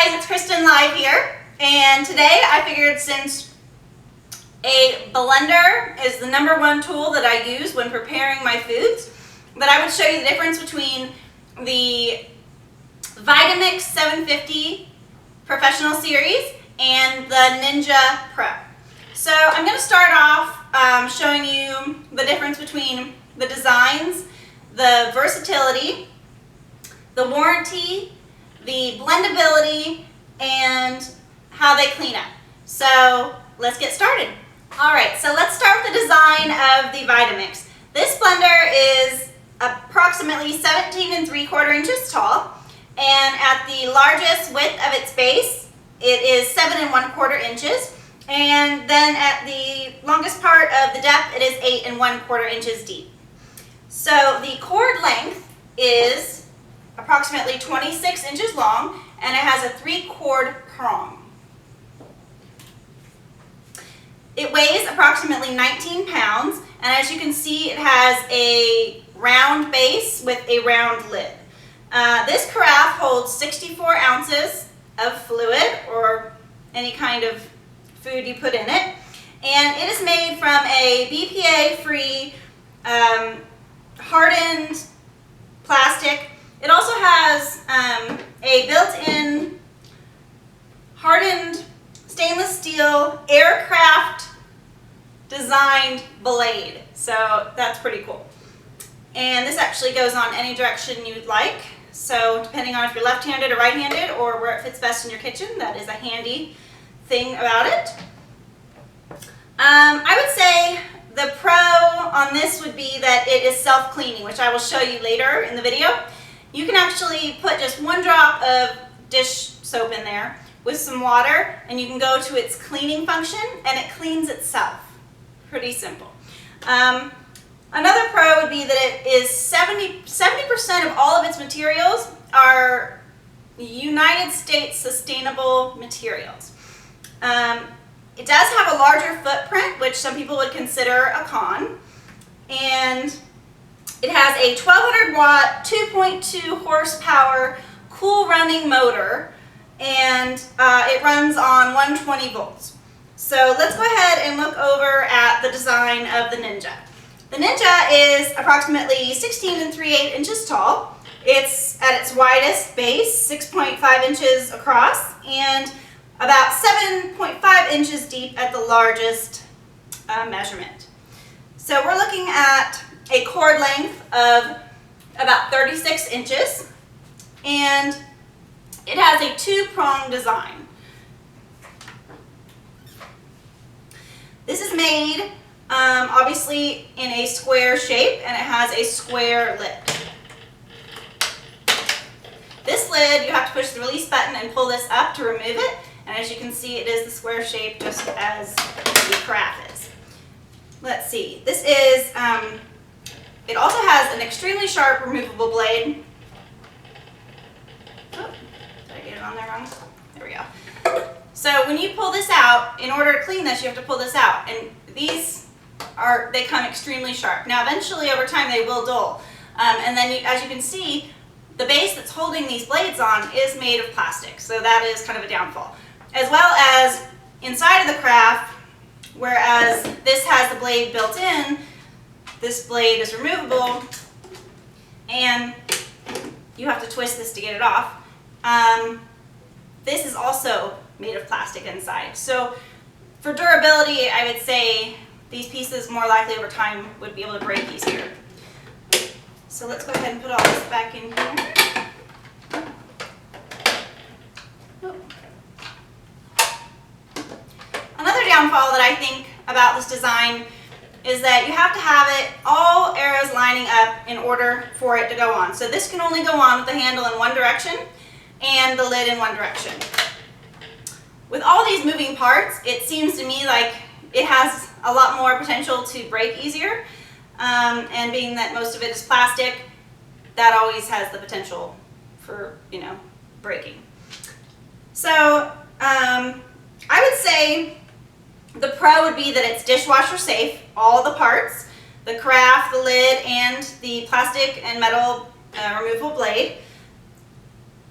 guys, it's Cristin live here, and today I figured since a blender is the #1 tool that I use when preparing my foods, that I would show you the difference between the Vitamix 750 Professional Series and the Ninja Pro. So I'm going to start off showing you the difference between the designs, the versatility, the warranty, the blendability, and how they clean up. So let's get started. Alright, so let's start with the design of the Vitamix. This blender is approximately 17 3/4 inches tall, and at the largest width of its base, it is 7 1/4 inches, and then at the longest part of the depth, it is 8 1/4 inches deep. So the cord length is approximately 26 inches long, and it has a 3-cord prong. It weighs approximately 19 pounds, and as you can see, it has a round base with a round lid. This carafe holds 64 ounces of fluid, or any kind of food you put in it, and it is made from a BPA-free hardened plastic. It also has a built-in hardened stainless steel aircraft designed blade, so that's pretty cool. And this actually goes on any direction you'd like, so depending on if you're left-handed or right-handed or where it fits best in your kitchen, that is a handy thing about it. I would say the pro on this would be that it is self-cleaning, which I will show you later in the video. You can actually put just 1 drop of dish soap in there with some water, and you can go to its cleaning function, and it cleans itself. Pretty simple. Another pro would be that it is 70% of all of its materials are United States sustainable materials. It does have a larger footprint, which some people would consider a con, and it has a 1200 watt, 2.2 horsepower, cool running motor, and it runs on 120 volts. So let's go ahead and look over at the design of the Ninja. The Ninja is approximately 16 3/8 inches tall. It's at its widest base, 6.5 inches across, and about 7.5 inches deep at the largest measurement. So we're looking at a cord length of about 36 inches, and it has a 2-prong design. This is made obviously in a square shape, and it has a square lid. This lid, you have to push the release button and pull this up to remove it, and as you can see, it is the square shape just as the carafe is. Let's see, this is it also has an extremely sharp removable blade. Oh, did I get it on there wrong? There we go. So when you pull this out, in order to clean this, you have to pull this out. And they come extremely sharp. Now eventually over time they will dull. And then as you can see, the base that's holding these blades on is made of plastic. So that is kind of a downfall. As well as inside of the carafe, whereas this has the blade built in, this blade is removable, and you have to twist this to get it off. This is also made of plastic inside. So for durability, I would say these pieces more likely over time would be able to break easier. So let's go ahead and put all this back in here. Another downfall that I think about this design is that you have to have it all arrows lining up in order for it to go on. So this can only go on with the handle in one direction and the lid in one direction. With all these moving parts, it seems to me like it has a lot more potential to break easier, and being that most of it is plastic, that always has the potential for, breaking. So I would say the pro would be that it's dishwasher safe, all the parts, the carafe, the lid, and the plastic and metal removable blade.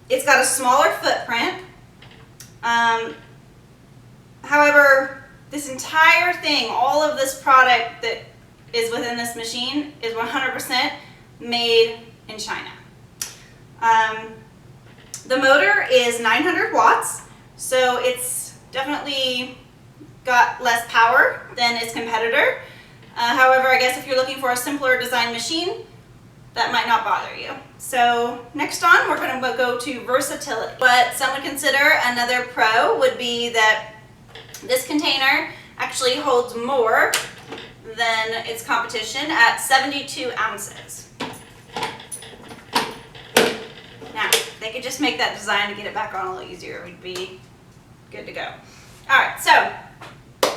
It's got a smaller footprint, However, this entire thing, all of this product that is within this machine is 100% made in China. The motor is 900 watts, so it's definitely got less power than its competitor. However, I guess if you're looking for a simpler design machine, that might not bother you. So next on, we're going to go to versatility. What some would consider another pro would be that this container actually holds more than its competition at 72 ounces. Now, if they could just make that design to get it back on a little easier, we'd be good to go. All right, so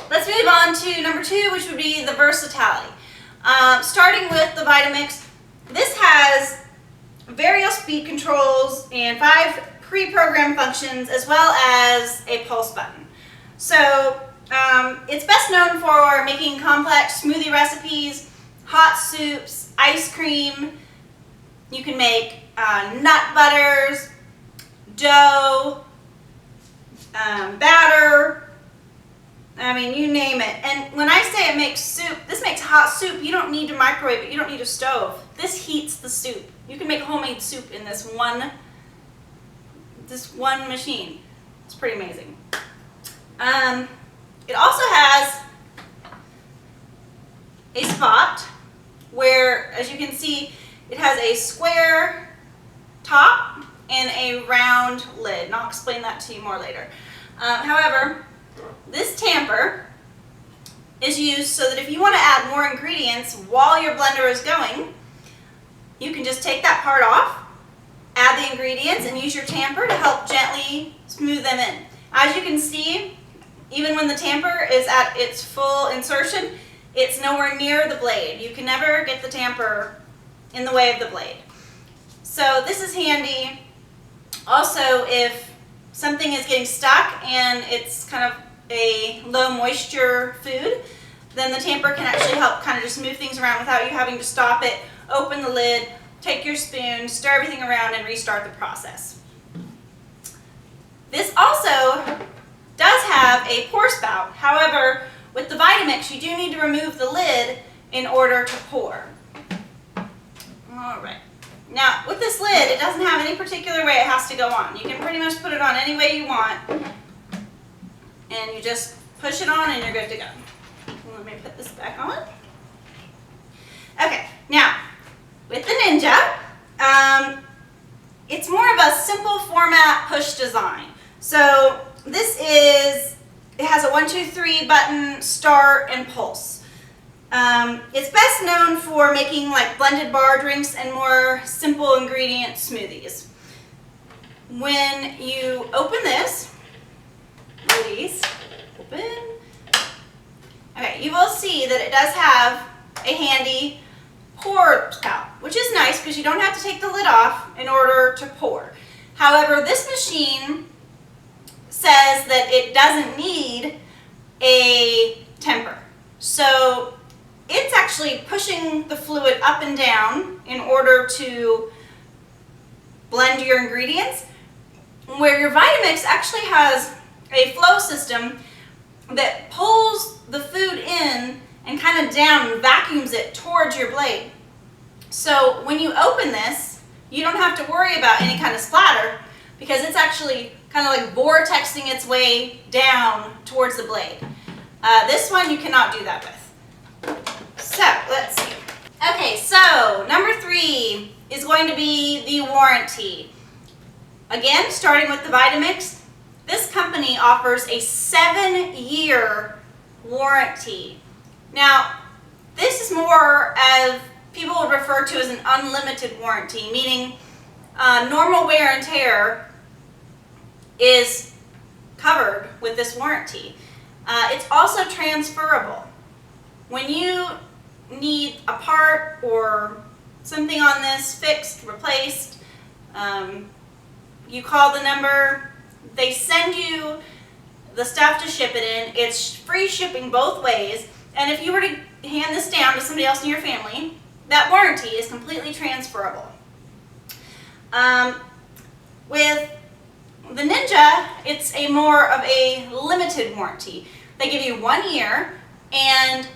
let's move on to number 2, which would be the versatility. Starting with the Vitamix, this has various speed controls and 5 pre-programmed functions, as well as a pulse button. So it's best known for making complex smoothie recipes, hot soups, ice cream. You can make nut butters, dough, batter. I mean, you name it. And when I say it makes soup, this makes hot soup. You don't need to microwave it. You don't need a stove. This heats the soup. You can make homemade soup in this one machine. It's pretty amazing. It also has a spot where, as you can see, it has a square top and a round lid. And I'll explain that to you more later. However, this tamper is used so that if you want to add more ingredients while your blender is going, you can just take that part off, add the ingredients, and use your tamper to help gently smooth them in. As you can see, even when the tamper is at its full insertion, it's nowhere near the blade. You can never get the tamper in the way of the blade. So this is handy. Also, if something is getting stuck and it's kind of a low moisture food, then the tamper can actually help kind of just move things around without you having to stop it, open the lid, take your spoon, stir everything around, and restart the process. This also does have a pour spout. However, with the Vitamix, you do need to remove the lid in order to pour. All right. Now, with this lid, it doesn't have any particular way it has to go on. You can pretty much put it on any way you want, and you just push it on and you're good to go. Let me put this back on. Okay, now, with the Ninja, it's more of a simple format push design. So this it has a 1, 2, 3 button, start, and pulse. It's best known for making like blended bar drinks and more simple ingredient smoothies. When you open this, release, open. Okay, you will see that it does have a handy pour spout, which is nice because you don't have to take the lid off in order to pour. However, this machine says that it doesn't need a temper. So it's actually pushing the fluid up and down in order to blend your ingredients, where your Vitamix actually has a flow system that pulls the food in and kind of down and vacuums it towards your blade. So when you open this, you don't have to worry about any kind of splatter because it's actually kind of like vortexing its way down towards the blade. This one you cannot do that with. So let's see. Okay, so number 3 is going to be the warranty. Again, starting with the Vitamix, this company offers a 7-year warranty. Now, this is more as people would refer to as an unlimited warranty, meaning normal wear and tear is covered with this warranty. It's also transferable. When you need a part or something on this fixed, replaced, you call the number, they send you the stuff to ship it in. It's free shipping both ways, and if you were to hand this down to somebody else in your family, that warranty is completely transferable. With The Ninja, it's a more of a limited warranty. They give you 1 year, and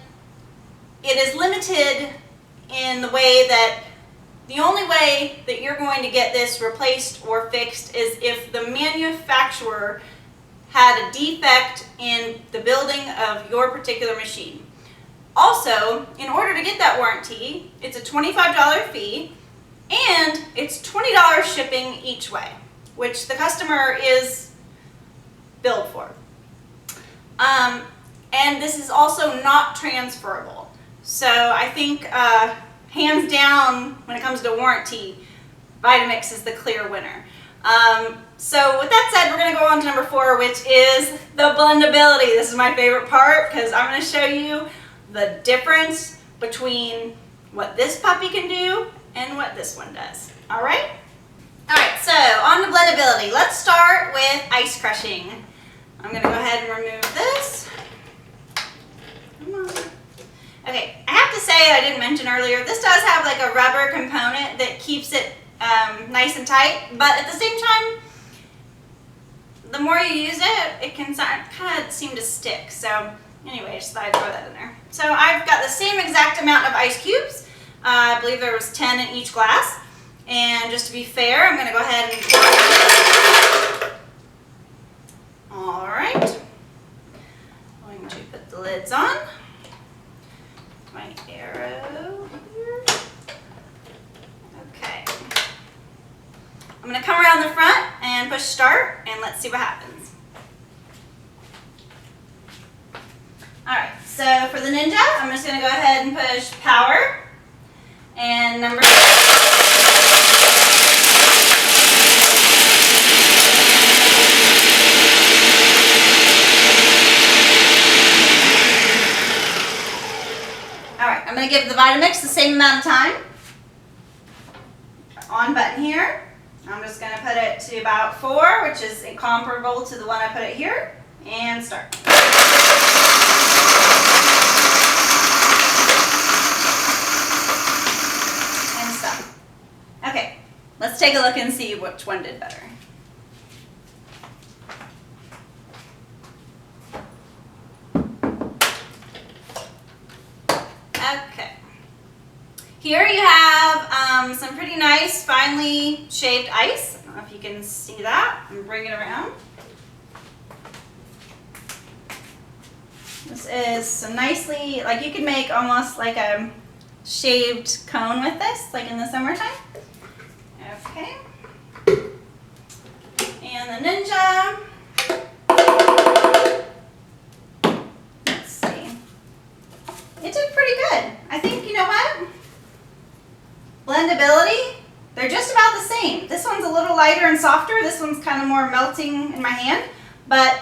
it is limited in the way that the only way that you're going to get this replaced or fixed is if the manufacturer had a defect in the building of your particular machine. Also, in order to get that warranty, it's a $25 fee and it's $20 shipping each way, which the customer is billed for. And this is also not transferable. So I think hands down, when it comes to warranty, Vitamix is the clear winner. So with that said, we're going to go on to number 4, which is the blendability. This is my favorite part because I'm going to show you the difference between what this puppy can do and what this one does. All right? All right, so on to blendability. Let's start with ice crushing. I'm going to go ahead and remove this. Come on. Okay, I have to say, I didn't mention earlier, this does have like a rubber component that keeps it nice and tight, but at the same time, the more you use it, it can kind of seem to stick. So anyway, I just thought I'd throw that in there. So I've got the same exact amount of ice cubes. I believe there was 10 in each glass. And just to be fair, I'm going to go ahead and pour. All right. I'm going to put the lids on. My arrow here. Okay. I'm going to come around the front and push start, and let's see what happens. Alright, so for the Ninja, I'm just going to go ahead and push power, and number 6. Alright, I'm going to give the Vitamix the same amount of time. On button here. I'm just going to put it to about 4, which is comparable to the one I put it here, and start. And stop. Okay, let's take a look and see which one did better. Okay. Here you have some pretty nice, finely shaved ice. I don't know if you can see that. I'm bringing it around. This is some nicely, like you could make almost like a shaved cone with this, like in the summertime. Okay. And the Ninja. Let's see. It did pretty good. I think, you know what? Blendability, they're just about the same. This one's a little lighter and softer. This one's kind of more melting in my hand, but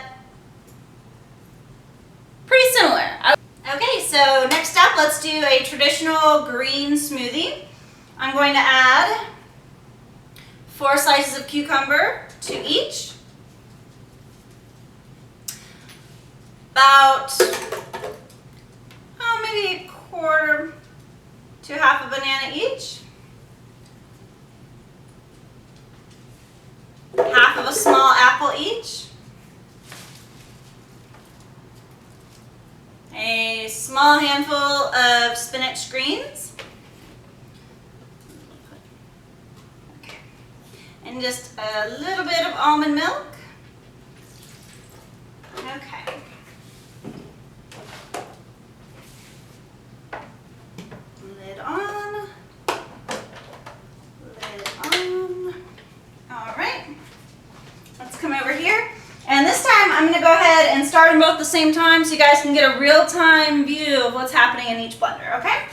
pretty similar. Okay, so next up, let's do a traditional green smoothie. I'm going to add 4 slices of cucumber to each. About, maybe a quarter to half a banana each. Half of a small apple each. A small handful of spinach greens. Okay. And just a little bit of almond milk. Okay. Lid on. Lid on. All right. Let's come over here. And this time I'm going to go ahead and start them both at the same time so you guys can get a real-time view of what's happening in each blender, okay?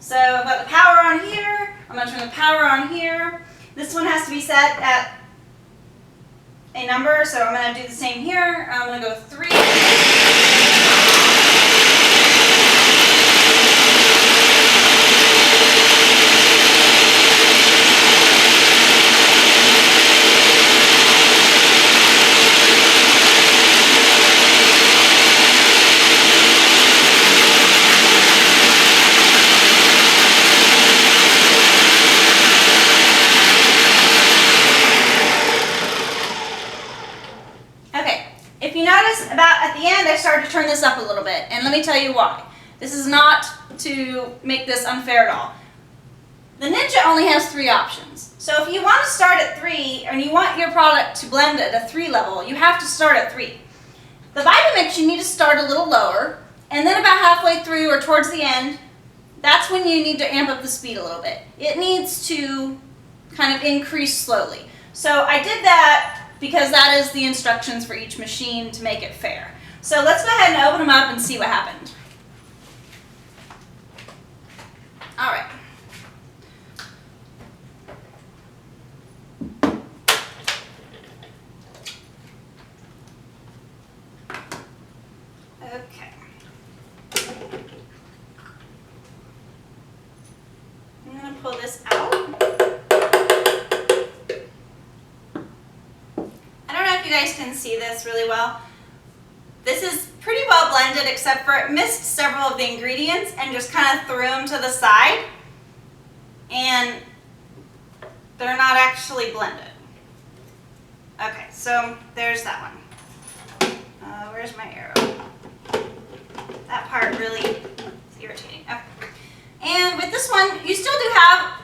So I've got the power on here. I'm going to turn the power on here. This one has to be set at a number, so I'm going to do the same here. I'm going to go 3. If you notice, about at the end, I started to turn this up a little bit, and let me tell you why. This is not to make this unfair at all. The Ninja only has 3 options. So if you want to start at 3, and you want your product to blend at a 3 level, you have to start at 3. The Vitamix, you need to start a little lower, and then about halfway through or towards the end, that's when you need to amp up the speed a little bit. It needs to kind of increase slowly. So I did that because that is the instructions for each machine to make it fair. So let's go ahead and open them up and see what happened. All right. Okay. I'm going to pull this out. You guys can see this really well. This is pretty well blended, except for it missed several of the ingredients and just kind of threw them to the side, and they're not actually blended. Okay, so there's that one. Where's my arrow? That part really is irritating. Okay. And with this one, you still do have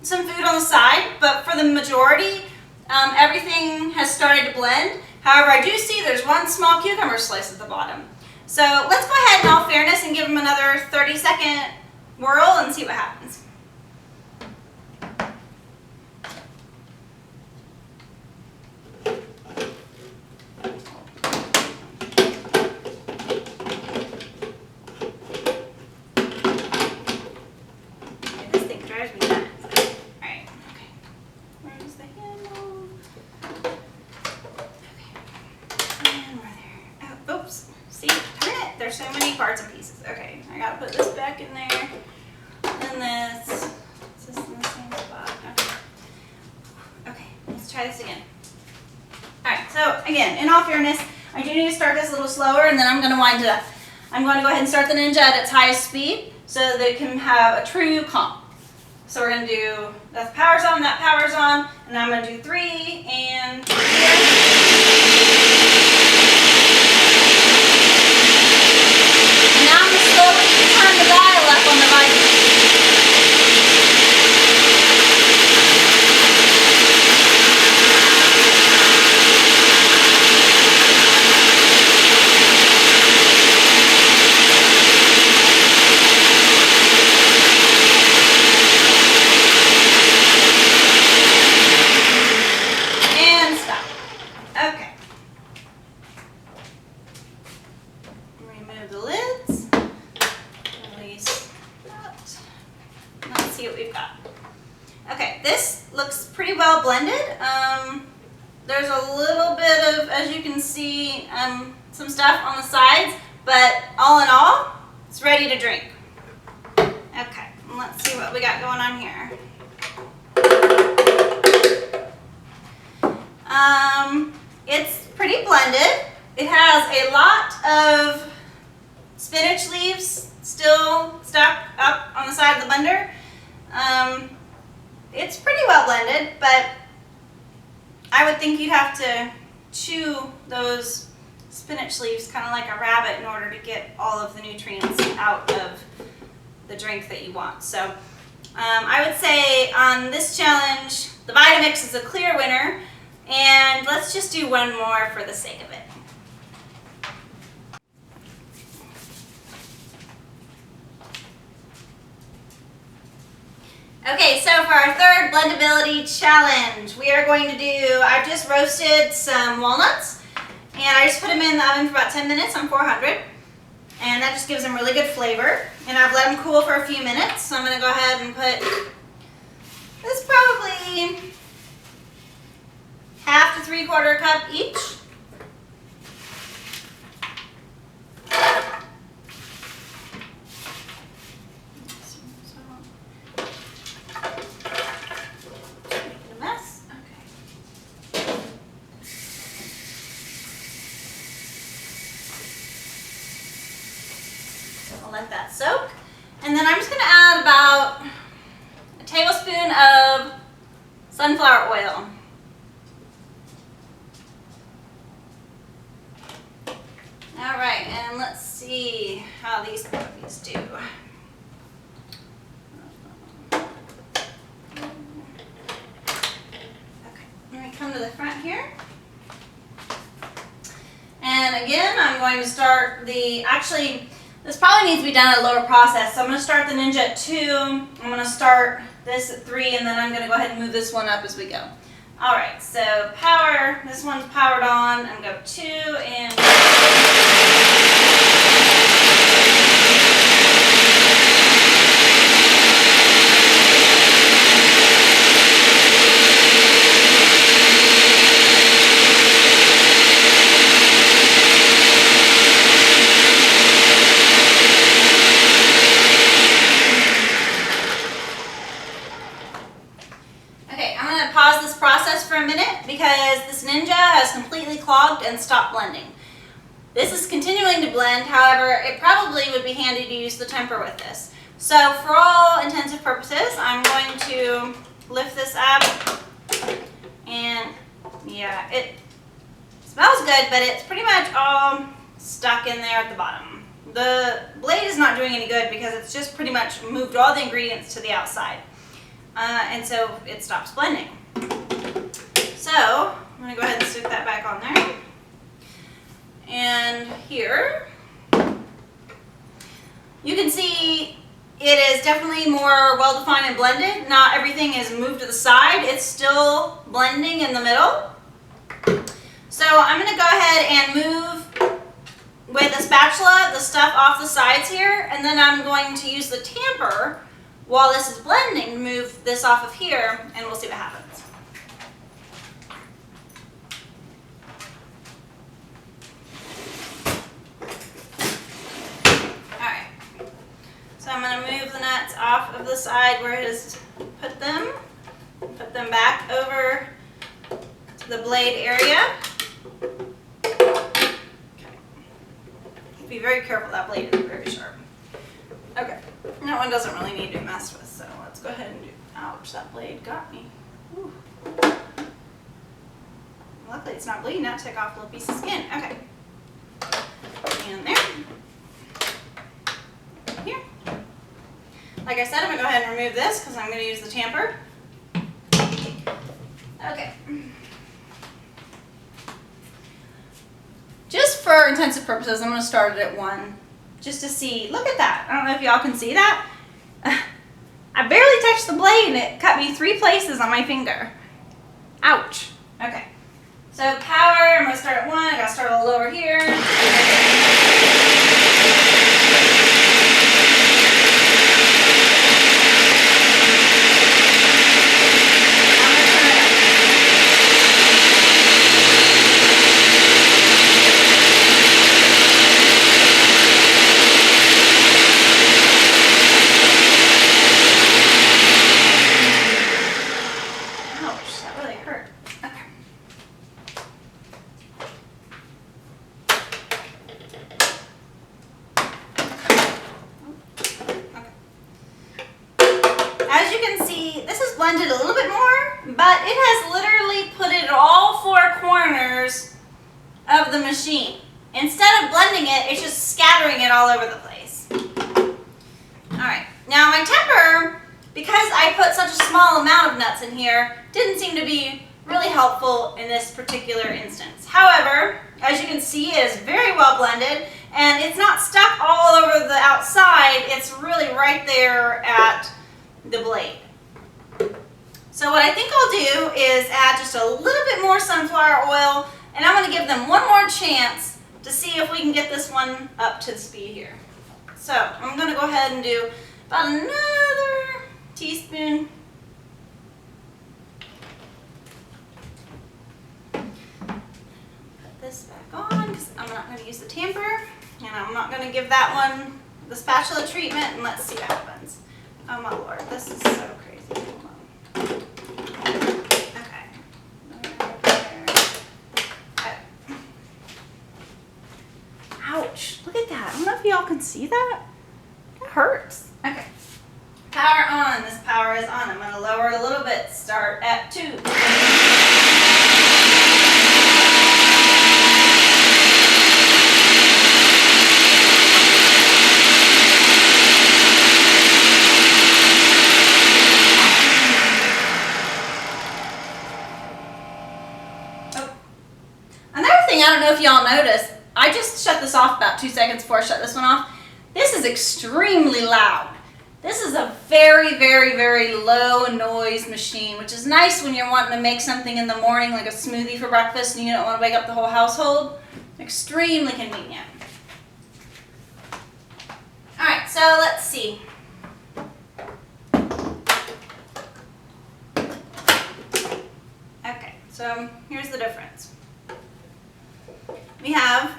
some food on the side, but for the majority, everything has started to blend. However, I do see there's one small cucumber slice at the bottom. So let's go ahead in all fairness and give them another 30-second whirl and see what happens. This thing drives me nuts. Alright, okay. Where's the handle? Oops, see, turn it. There's so many parts and pieces. Okay, I gotta put this back in there. And this. Is this in the same spot? Okay, let's try this again. Alright, so again, in all fairness, I do need to start this a little slower and then I'm going to wind it up. I'm going to go ahead and start the Ninja at its highest speed so that they can have a true comp. So we're going to do, that power's on, that power's on, and I'm going to do 3 and now I'm going to slowly turn the dial up on the Vitamix. And stop. Okay. Remove the lids. Release that. Let's see what we've got. Okay, this looks pretty well blended. There's a little bit of, as you can see, some stuff on the sides, but all in all, it's ready to drink. Okay, let's see what we got going on here. It's pretty blended. It has a lot of spinach leaves still stuck up on the side of the blender. It's pretty well blended, but I would think you'd have to chew those spinach leaves kind of like a rabbit in order to get all of the nutrients out of the drink that you want. So I would say on this challenge, the Vitamix is a clear winner, and let's just do one more for the sake of it. Okay, so for our third blendability challenge, we are going to do, I've just roasted some walnuts, and I just put them in the oven for about 10 minutes on 400, and that just gives them really good flavor. And I've let them cool for a few minutes, so I'm going to go ahead and put, this probably half to 3/4 cup each. I'll let that soak. And then I'm just going to add about a tablespoon of sunflower oil. how these puppies do. Okay, let me come to the front here. And again, I'm going to start actually, this probably needs to be done at a lower process. So I'm going to start the Ninja at 2. I'm going to start this at 3, and then I'm going to go ahead and move this one up as we go. All right, so power, this one's powered on. I'm going to go 2 and... for a minute because this Ninja has completely clogged and stopped blending. This is continuing to blend, however, it probably would be handy to use the temper with this. So for all intents and purposes, I'm going to lift this up, and yeah, it smells good, but it's pretty much all stuck in there at the bottom. The blade is not doing any good because it's just pretty much moved all the ingredients to the outside, and so it stops blending. So I'm going to go ahead and stick that back on there. And here, you can see it is definitely more well-defined and blended. Not everything is moved to the side. It's still blending in the middle. So I'm going to go ahead and move with a spatula the stuff off the sides here, and then I'm going to use the tamper while this is blending to move this off of here, and we'll see what happens. So I'm going to move the nuts off of the side where it has put them back over to the blade area. Okay. Be very careful, that blade is very sharp. Okay, that one doesn't really need to be messed with, so let's go ahead and do, ouch, that blade got me. Ooh. Luckily it's not bleeding, that took off a little piece of skin. Okay, and there. Here. Like I said, I'm going to go ahead and remove this because I'm going to use the tamper. Okay. Just for intensive purposes, I'm going to start it at 1 just to see. Look at that. I don't know if y'all can see that. I barely touched the blade and it cut me 3 places on my finger. Ouch. Okay. So power, I'm going to start at 1. I got to start a little lower here. Blended a little bit more, but it has literally put it all 4 corners of the machine. Instead of blending it, it's just scattering it all over the place. Alright, now my temper, because I put such a small amount of nuts in here, didn't seem to be really helpful in this particular instance. However, as you can see, it is very well blended, and it's not stuck all over the outside, it's really right there at the blade. So what I think I'll do is add just a little bit more sunflower oil, and I'm going to give them one more chance to see if we can get this one up to the speed here. So I'm going to go ahead and do about another teaspoon. Put this back on because I'm not going to use the tamper, and I'm not going to give that one the spatula treatment, and let's see what happens. Oh my lord, this is so crazy. Hold on. Ouch, look at that. I don't know if y'all can see that. It hurts. Okay. Power on. This power is on. I'm going to lower it a little bit. Start at 2. don't know if y'all noticed, I just shut this off about 2 seconds before I shut this one off. This is extremely loud. This is a very, very, very low noise machine, which is nice when you're wanting to make something in the morning, like a smoothie for breakfast, and you don't want to wake up the whole household. Extremely convenient. All right, so let's see. Okay, so here's the difference. We have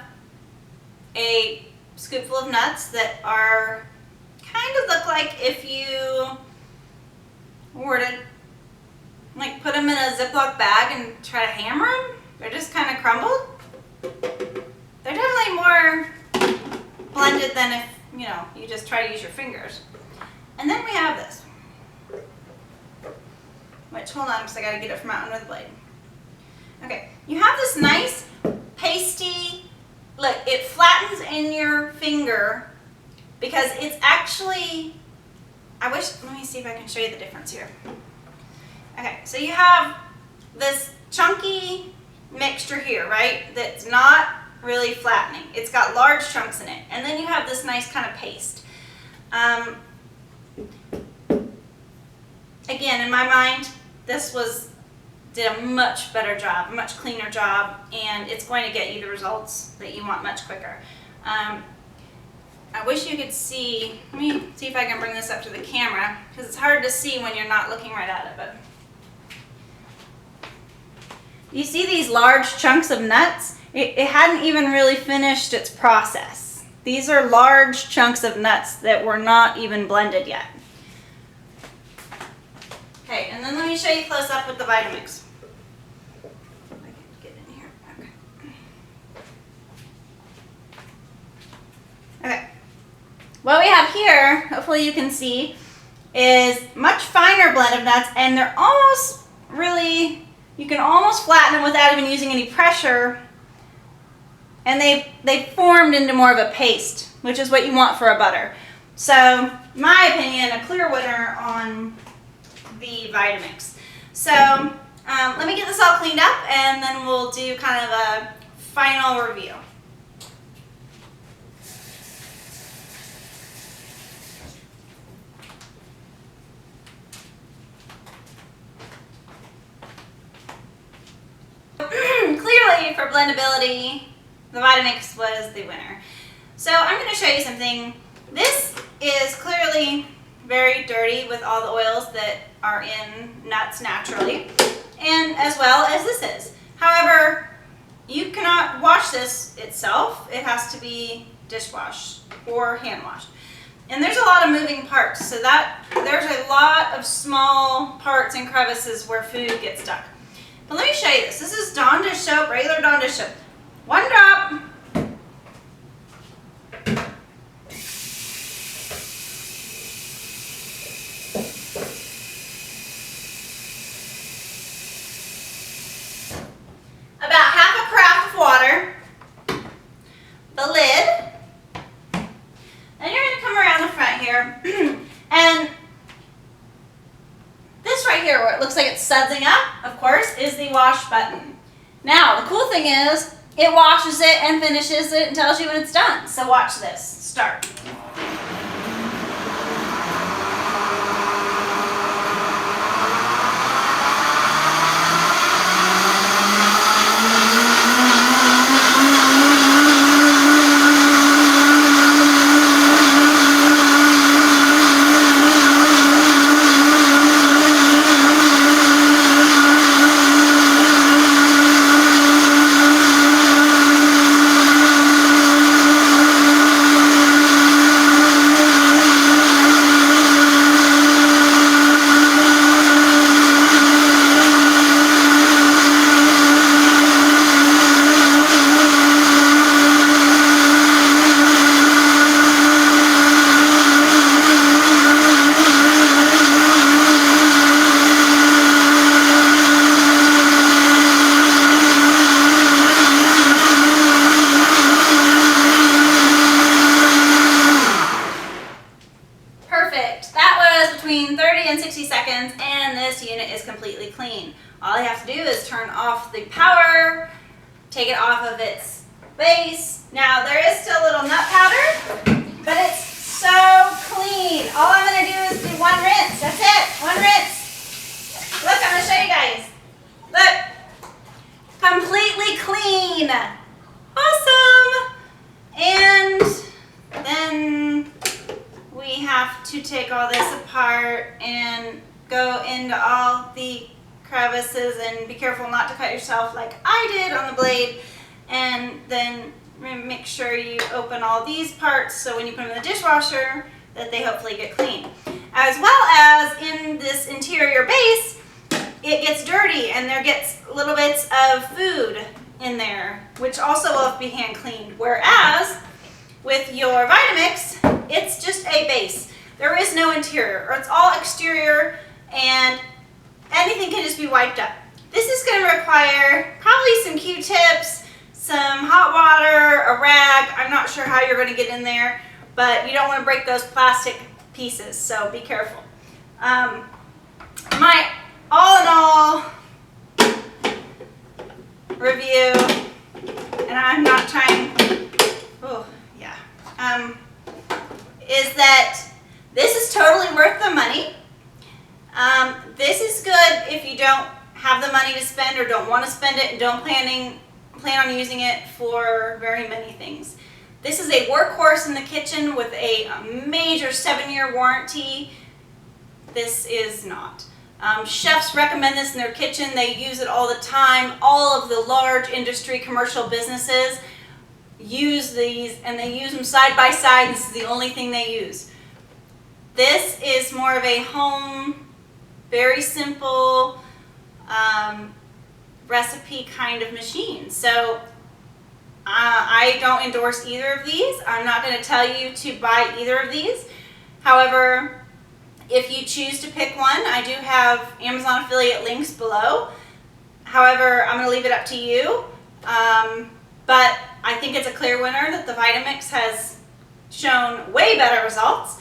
a scoopful of nuts that are kind of look like if you were to like put them in a Ziploc bag and try to hammer them. They're just kind of crumbled. They're definitely more blended than if, you know, you just try to use your fingers. And then we have this, which, hold on, because I got to get it from out under the blade. Okay, you have this nice pasty, look, it flattens in your finger because it's actually, let me see if I can show you the difference here. Okay, so you have this chunky mixture here, right, that's not really flattening. It's got large chunks in it. And then you have this nice kind of paste. Again, in my mind, this did a much better job, a much cleaner job, and it's going to get you the results that you want much quicker. I wish you could see, let me see if I can bring this up to the camera, because it's hard to see when you're not looking right at it. But you see these large chunks of nuts? It hadn't even really finished its process. These are large chunks of nuts that were not even blended yet. Okay, and then let me show you close up with the Vitamix. If I can get in here. Okay. What we have here, hopefully you can see, is much finer blend of nuts, and they're almost really, you can almost flatten them without even using any pressure, and they've formed into more of a paste, which is what you want for a butter. So, in my opinion, a clear winner on the Vitamix. So, let me get this all cleaned up, and then we'll do kind of a final review. Clearly, for blendability, the Vitamix was the winner. So I'm going to show you something. This is clearly very dirty with all the oils that are in nuts naturally, and as well as this is. However, you cannot wash this itself. It has to be dishwashed or hand washed. And there's a lot of moving parts, so that there's a lot of small parts and crevices where food gets stuck. But let me show you this. This is Dawn dish soap, regular Dawn dish soap. 1 drop. About half a carafe of water. The lid. Then you're going to come around the front here. And this right here, where it looks like it's sudsing up, of course, is the wash button. Now, the cool thing is, it washes it and finishes it and tells you when it's done. So watch this. Start. Between 30 and 60 seconds, and this unit is completely clean. All you have to do is turn off the power take it off of its base. Now there is still a little nut powder, but it's so clean. All I'm gonna do is do one rinse. That's it, one rinse. Look, I'm gonna show you guys. Look, completely clean. Awesome. And then we have to take all this apart and go into all the crevices, and be careful not to cut yourself like I did on the blade. And then make sure you open all these parts so when you put them in the dishwasher that they hopefully get clean. As well as in this interior base, it gets dirty and there gets little bits of food in there, which also will have to be hand cleaned. Whereas with your Vitamix, it's just a base. There is no interior, or it's all exterior, and anything can just be wiped up. This is going to require probably some Q-tips, some hot water, a rag. I'm not sure how you're going to get in there, but you don't want to break those plastic pieces, so be careful. My all in all review, and I'm not trying, oh yeah, is that this is totally worth the money. This is good if you don't have the money to spend or don't want to spend it and don't plan on using it for very many things. This is a workhorse in the kitchen with a major 7-year warranty. This is not. Chefs recommend this in their kitchen. They use it all the time. All of the large industry commercial businesses use these, and they use them side by side. This is the only thing they use. This is more of a home, very simple recipe kind of machine. So I don't endorse either of these. I'm not going to tell you to buy either of these. However, if you choose to pick one, I do have Amazon affiliate links below. However, I'm going to leave it up to you. But I think it's a clear winner that the Vitamix has shown way better results.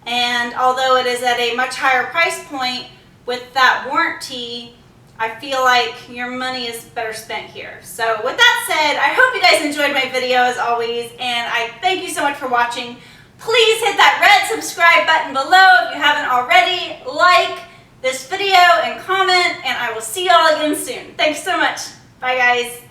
And although it is at a much higher price point with that warranty, I feel like your money is better spent here. So with that said, I hope you guys enjoyed my video as always, and I thank you so much for watching. Please hit that red subscribe button below if you haven't already. Like this video and comment, and I will see y'all again soon. Thanks so much. Bye guys.